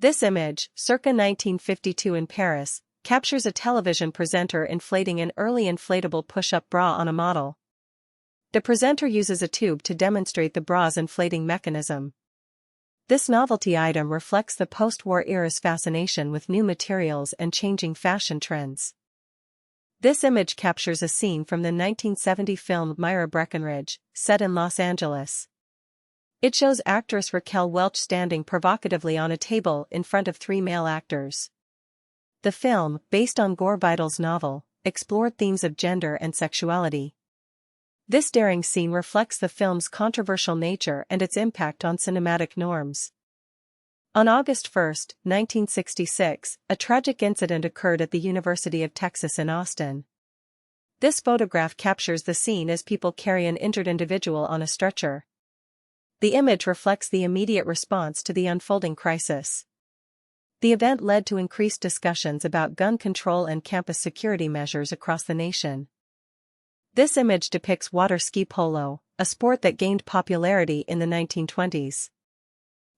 This image, circa 1952 in Paris, captures a television presenter inflating an early inflatable push-up bra on a model. The presenter uses a tube to demonstrate the bra's inflating mechanism. This novelty item reflects the post-war era's fascination with new materials and changing fashion trends. This image captures a scene from the 1970 film Myra Breckenridge, set in Los Angeles. It shows actress Raquel Welch standing provocatively on a table in front of three male actors. The film, based on Gore Vidal's novel, explored themes of gender and sexuality. This daring scene reflects the film's controversial nature and its impact on cinematic norms. On August 1, 1966, a tragic incident occurred at the University of Texas in Austin. This photograph captures the scene as people carry an injured individual on a stretcher. The image reflects the immediate response to the unfolding crisis. The event led to increased discussions about gun control and campus security measures across the nation. This image depicts water ski polo, a sport that gained popularity in the 1920s.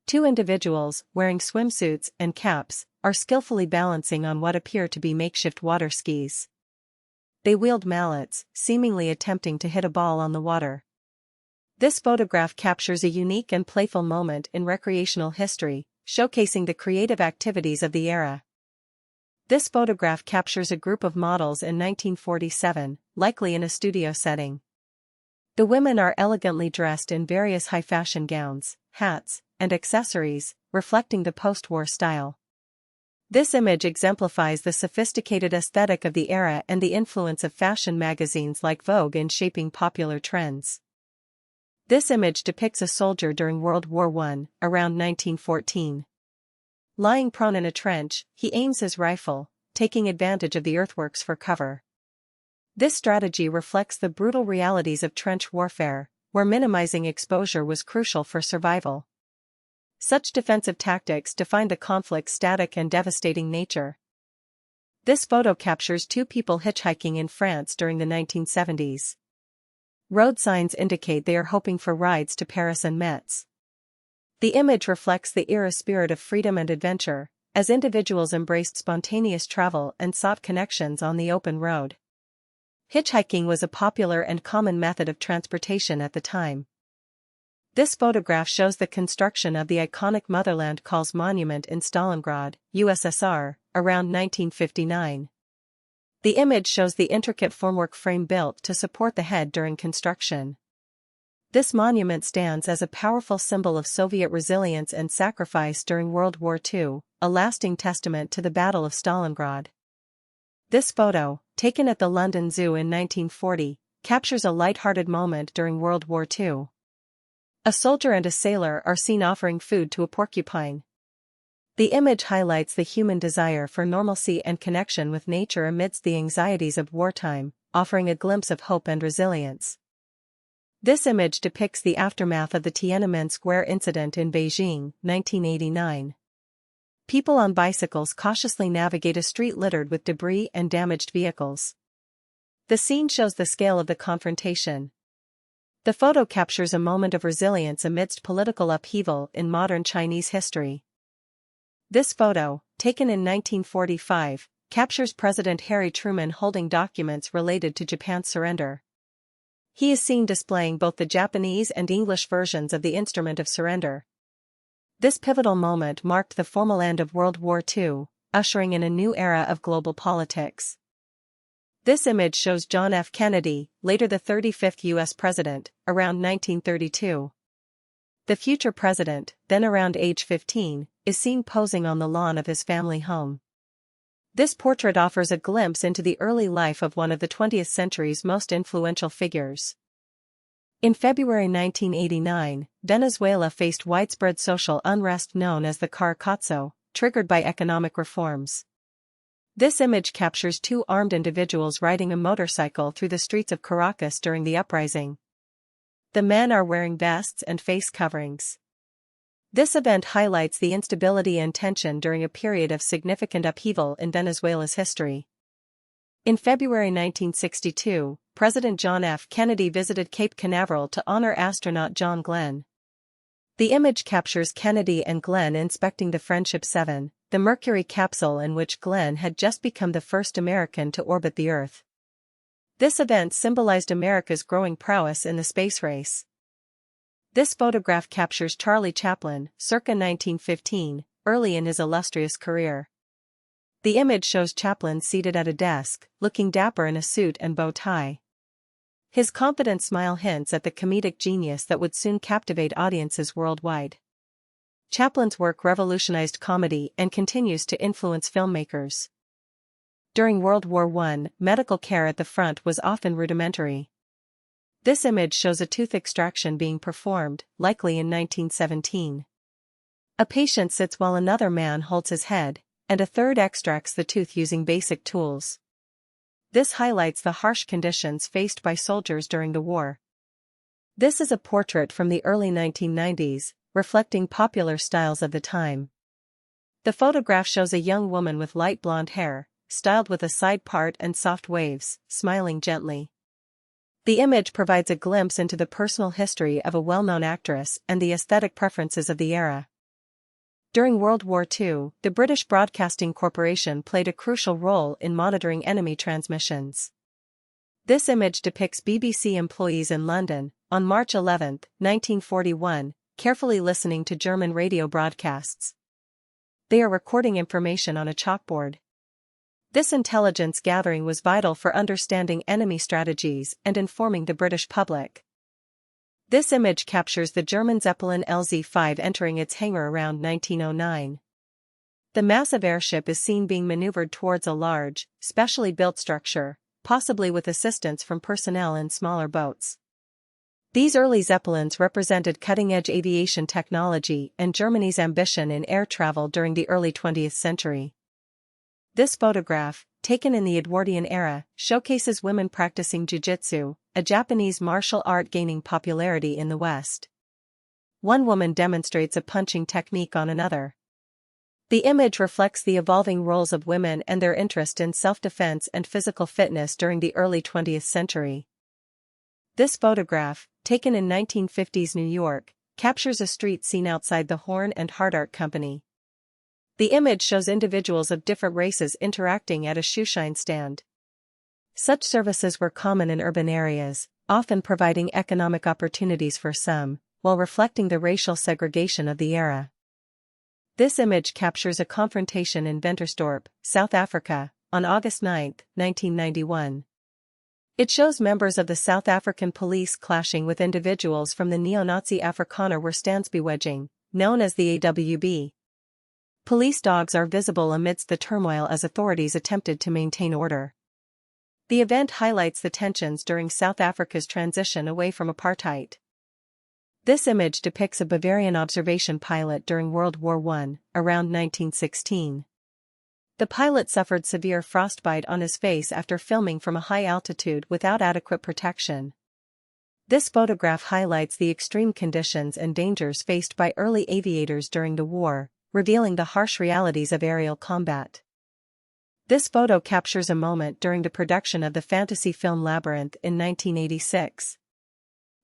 Two individuals, wearing swimsuits and caps, are skillfully balancing on what appear to be makeshift water skis. They wield mallets, seemingly attempting to hit a ball on the water. This photograph captures a unique and playful moment in recreational history, showcasing the creative activities of the era. This photograph captures a group of models in 1947, likely in a studio setting. The women are elegantly dressed in various high-fashion gowns, hats, and accessories, reflecting the post-war style. This image exemplifies the sophisticated aesthetic of the era and the influence of fashion magazines like Vogue in shaping popular trends. This image depicts a soldier during World War I, around 1914. Lying prone in a trench, he aims his rifle, taking advantage of the earthworks for cover. This strategy reflects the brutal realities of trench warfare, where minimizing exposure was crucial for survival. Such defensive tactics defined the conflict's static and devastating nature. This photo captures two people hitchhiking in France during the 1970s. Road signs indicate they are hoping for rides to Paris and Metz. The image reflects the era's spirit of freedom and adventure, as individuals embraced spontaneous travel and sought connections on the open road. Hitchhiking was a popular and common method of transportation at the time. This photograph shows the construction of the iconic Motherland Calls monument in Stalingrad, USSR, around 1959. The image shows the intricate formwork frame built to support the head during construction. This monument stands as a powerful symbol of Soviet resilience and sacrifice during World War II, a lasting testament to the Battle of Stalingrad. This photo, taken at the London Zoo in 1940, captures a light-hearted moment during World War II. A soldier and a sailor are seen offering food to a porcupine. The image highlights the human desire for normalcy and connection with nature amidst the anxieties of wartime, offering a glimpse of hope and resilience. This image depicts the aftermath of the Tiananmen Square incident in Beijing, 1989. People on bicycles cautiously navigate a street littered with debris and damaged vehicles. The scene shows the scale of the confrontation. The photo captures a moment of resilience amidst political upheaval in modern Chinese history. This photo, taken in 1945, captures President Harry Truman holding documents related to Japan's surrender. He is seen displaying both the Japanese and English versions of the instrument of surrender. This pivotal moment marked the formal end of World War II, ushering in a new era of global politics. This image shows John F. Kennedy, later the 35th U.S. President, around 1932. The future president, then around age 15, is seen posing on the lawn of his family home. This portrait offers a glimpse into the early life of one of the 20th century's most influential figures. In February 1989, Venezuela faced widespread social unrest known as the Caracazo, triggered by economic reforms. This image captures two armed individuals riding a motorcycle through the streets of Caracas during the uprising. The men are wearing vests and face coverings. This event highlights the instability and tension during a period of significant upheaval in Venezuela's history. In February 1962, President John F. Kennedy visited Cape Canaveral to honor astronaut John Glenn. The image captures Kennedy and Glenn inspecting the Friendship 7, the Mercury capsule in which Glenn had just become the first American to orbit the Earth. This event symbolized America's growing prowess in the space race. This photograph captures Charlie Chaplin, circa 1915, early in his illustrious career. The image shows Chaplin seated at a desk, looking dapper in a suit and bow tie. His confident smile hints at the comedic genius that would soon captivate audiences worldwide. Chaplin's work revolutionized comedy and continues to influence filmmakers. During World War I, medical care at the front was often rudimentary. This image shows a tooth extraction being performed, likely in 1917. A patient sits while another man holds his head, and a third extracts the tooth using basic tools. This highlights the harsh conditions faced by soldiers during the war. This is a portrait from the early 1990s, reflecting popular styles of the time. The photograph shows a young woman with light blonde hair, styled with a side part and soft waves, smiling gently. The image provides a glimpse into the personal history of a well-known actress and the aesthetic preferences of the era. During World War II, the British Broadcasting Corporation played a crucial role in monitoring enemy transmissions. This image depicts BBC employees in London, on March 11, 1941, carefully listening to German radio broadcasts. They are recording information on a chalkboard. This intelligence gathering was vital for understanding enemy strategies and informing the British public. This image captures the German Zeppelin LZ-5 entering its hangar around 1909. The massive airship is seen being maneuvered towards a large, specially built structure, possibly with assistance from personnel in smaller boats. These early Zeppelins represented cutting-edge aviation technology and Germany's ambition in air travel during the early 20th century. This photograph, taken in the Edwardian era, showcases women practicing jiu-jitsu, a Japanese martial art gaining popularity in the West. One woman demonstrates a punching technique on another. The image reflects the evolving roles of women and their interest in self-defense and physical fitness during the early 20th century. This photograph, taken in 1950s New York, captures a street scene outside the Horn and Hardart Company. The image shows individuals of different races interacting at a shoeshine stand. Such services were common in urban areas, often providing economic opportunities for some, while reflecting the racial segregation of the era. This image captures a confrontation in Ventersdorp, South Africa, on August 9, 1991. It shows members of the South African police clashing with individuals from the neo-Nazi Afrikaner Weerstandsbeweging, known as the AWB. Police dogs are visible amidst the turmoil as authorities attempted to maintain order. The event highlights the tensions during South Africa's transition away from apartheid. This image depicts a Bavarian observation pilot during World War I, around 1916. The pilot suffered severe frostbite on his face after filming from a high altitude without adequate protection. This photograph highlights the extreme conditions and dangers faced by early aviators during the war, revealing the harsh realities of aerial combat. This photo captures a moment during the production of the fantasy film Labyrinth in 1986.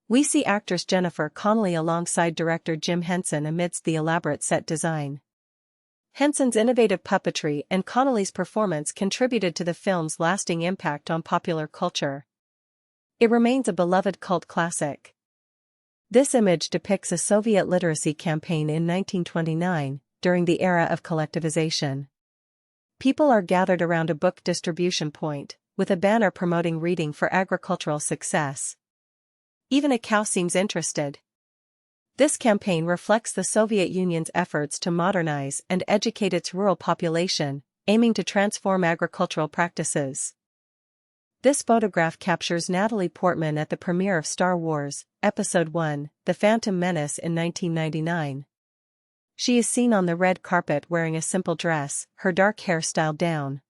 We see actress Jennifer Connelly alongside director Jim Henson amidst the elaborate set design. Henson's innovative puppetry and Connelly's performance contributed to the film's lasting impact on popular culture. It remains a beloved cult classic. This image depicts a Soviet literacy campaign in 1929, during the era of collectivization. People are gathered around a book distribution point, with a banner promoting reading for agricultural success. Even a cow seems interested. This campaign reflects the Soviet Union's efforts to modernize and educate its rural population, aiming to transform agricultural practices. This photograph captures Natalie Portman at the premiere of Star Wars, Episode I, The Phantom Menace in 1999. She is seen on the red carpet wearing a simple dress, her dark hair styled down.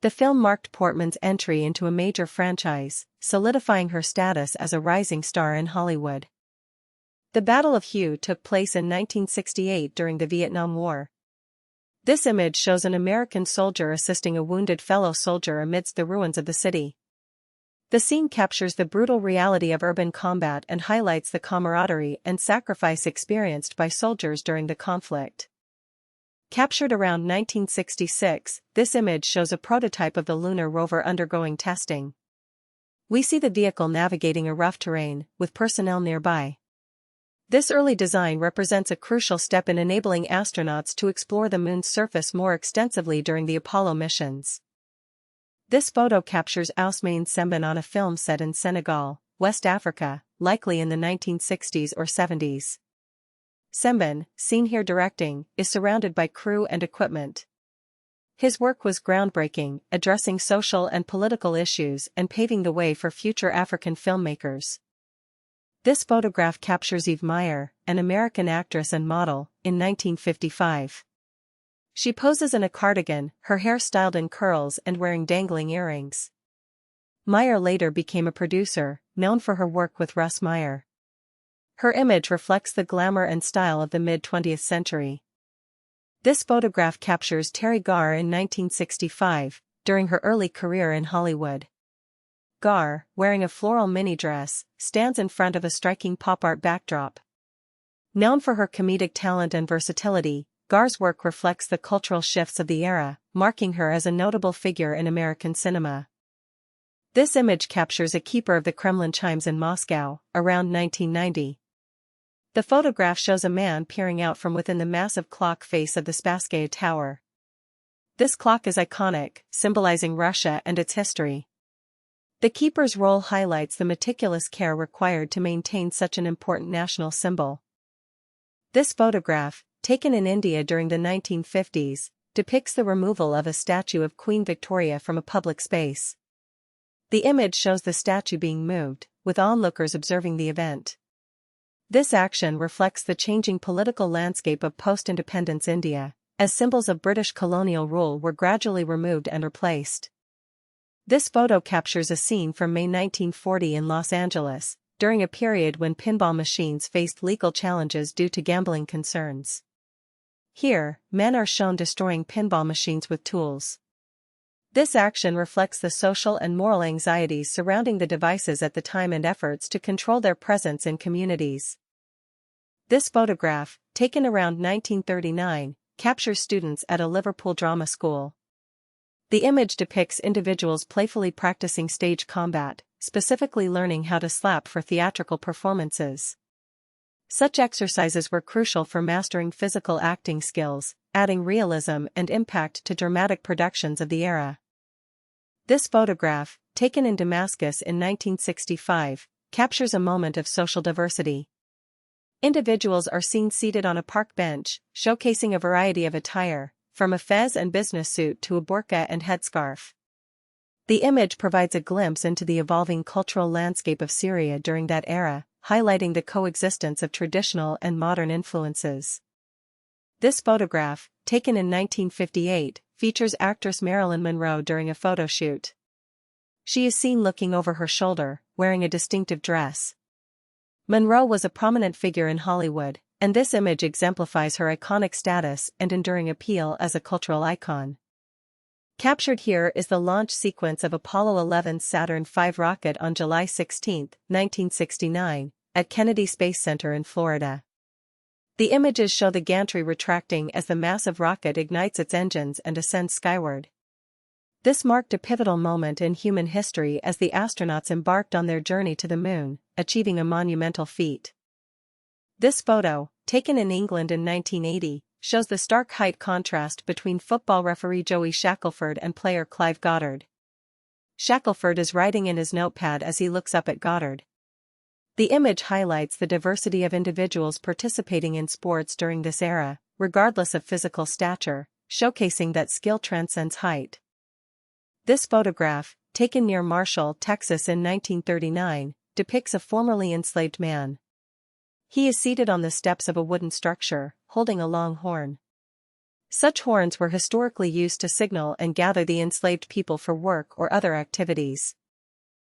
The film marked Portman's entry into a major franchise, solidifying her status as a rising star in Hollywood. The Battle of Hue took place in 1968 during the Vietnam War. This image shows an American soldier assisting a wounded fellow soldier amidst the ruins of the city. The scene captures the brutal reality of urban combat and highlights the camaraderie and sacrifice experienced by soldiers during the conflict. Captured around 1966, this image shows a prototype of the lunar rover undergoing testing. We see the vehicle navigating a rough terrain, with personnel nearby. This early design represents a crucial step in enabling astronauts to explore the moon's surface more extensively during the Apollo missions. This photo captures Ousmane Sembène on a film set in Senegal, West Africa, likely in the 1960s or 70s. Sembène, seen here directing, is surrounded by crew and equipment. His work was groundbreaking, addressing social and political issues and paving the way for future African filmmakers. This photograph captures Eve Meyer, an American actress and model, in 1955. She poses in a cardigan, her hair styled in curls and wearing dangling earrings. Meyer later became a producer, known for her work with Russ Meyer. Her image reflects the glamour and style of the mid-20th century. This photograph captures Terry Garr in 1965, during her early career in Hollywood. Garr, wearing a floral mini-dress, stands in front of a striking pop art backdrop. Known for her comedic talent and versatility, Garr's work reflects the cultural shifts of the era, marking her as a notable figure in American cinema. This image captures a keeper of the Kremlin chimes in Moscow, around 1990. The photograph shows a man peering out from within the massive clock face of the Spasskaya Tower. This clock is iconic, symbolizing Russia and its history. The keeper's role highlights the meticulous care required to maintain such an important national symbol. This photograph, taken in India during the 1950s, depicts the removal of a statue of Queen Victoria from a public space. The image shows the statue being moved, with onlookers observing the event. This action reflects the changing political landscape of post-independence India, as symbols of British colonial rule were gradually removed and replaced. This photo captures a scene from May 1940 in Los Angeles, during a period when pinball machines faced legal challenges due to gambling concerns. Here, men are shown destroying pinball machines with tools. This action reflects the social and moral anxieties surrounding the devices at the time and efforts to control their presence in communities. This photograph, taken around 1939, captures students at a Liverpool drama school. The image depicts individuals playfully practicing stage combat, specifically learning how to slap for theatrical performances. Such exercises were crucial for mastering physical acting skills, adding realism and impact to dramatic productions of the era. This photograph, taken in Damascus in 1965, captures a moment of social diversity. Individuals are seen seated on a park bench, showcasing a variety of attire, from a fez and business suit to a burqa and headscarf. The image provides a glimpse into the evolving cultural landscape of Syria during that era, highlighting the coexistence of traditional and modern influences. This photograph, taken in 1958, features actress Marilyn Monroe during a photo shoot. She is seen looking over her shoulder, wearing a distinctive dress. Monroe was a prominent figure in Hollywood, and this image exemplifies her iconic status and enduring appeal as a cultural icon. Captured here is the launch sequence of Apollo 11's Saturn V rocket on July 16, 1969, at Kennedy Space Center in Florida. The images show the gantry retracting as the massive rocket ignites its engines and ascends skyward. This marked a pivotal moment in human history as the astronauts embarked on their journey to the moon, achieving a monumental feat. This photo, taken in England in 1980, shows the stark height contrast between football referee Joey Shackelford and player Clive Goddard. Shackelford is writing in his notepad as he looks up at Goddard. The image highlights the diversity of individuals participating in sports during this era, regardless of physical stature, showcasing that skill transcends height. This photograph, taken near Marshall, Texas in 1939, depicts a formerly enslaved man. He is seated on the steps of a wooden structure, holding a long horn. Such horns were historically used to signal and gather the enslaved people for work or other activities.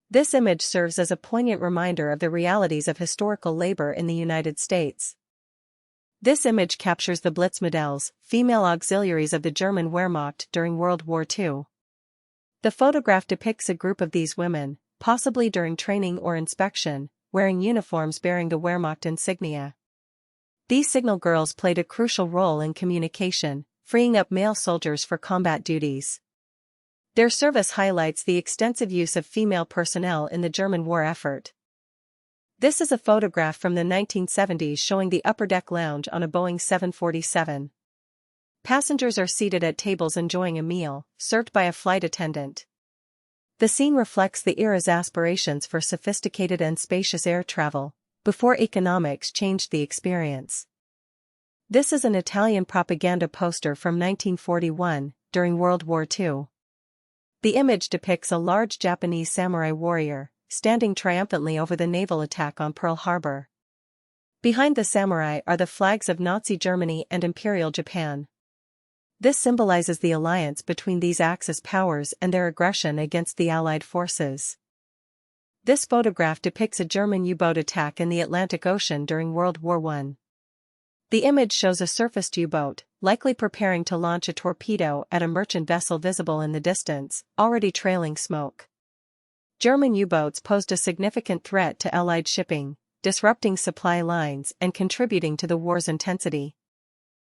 This image serves as a poignant reminder of the realities of historical labor in the United States. This image captures the Blitzmodels, female auxiliaries of the German Wehrmacht during World War II. The photograph depicts a group of these women, possibly during training or inspection, wearing uniforms bearing the Wehrmacht insignia. These signal girls played a crucial role in communication, freeing up male soldiers for combat duties. Their service highlights the extensive use of female personnel in the German war effort. This is a photograph from the 1970s showing the upper deck lounge on a Boeing 747. Passengers are seated at tables enjoying a meal, served by a flight attendant. The scene reflects the era's aspirations for sophisticated and spacious air travel, before economics changed the experience. This is an Italian propaganda poster from 1941, during World War II. The image depicts a large Japanese samurai warrior, standing triumphantly over the naval attack on Pearl Harbor. Behind the samurai are the flags of Nazi Germany and Imperial Japan. This symbolizes the alliance between these Axis powers and their aggression against the Allied forces. This photograph depicts a German U-boat attack in the Atlantic Ocean during World War I. The image shows a surfaced U-boat, likely preparing to launch a torpedo at a merchant vessel visible in the distance, already trailing smoke. German U-boats posed a significant threat to Allied shipping, disrupting supply lines and contributing to the war's intensity.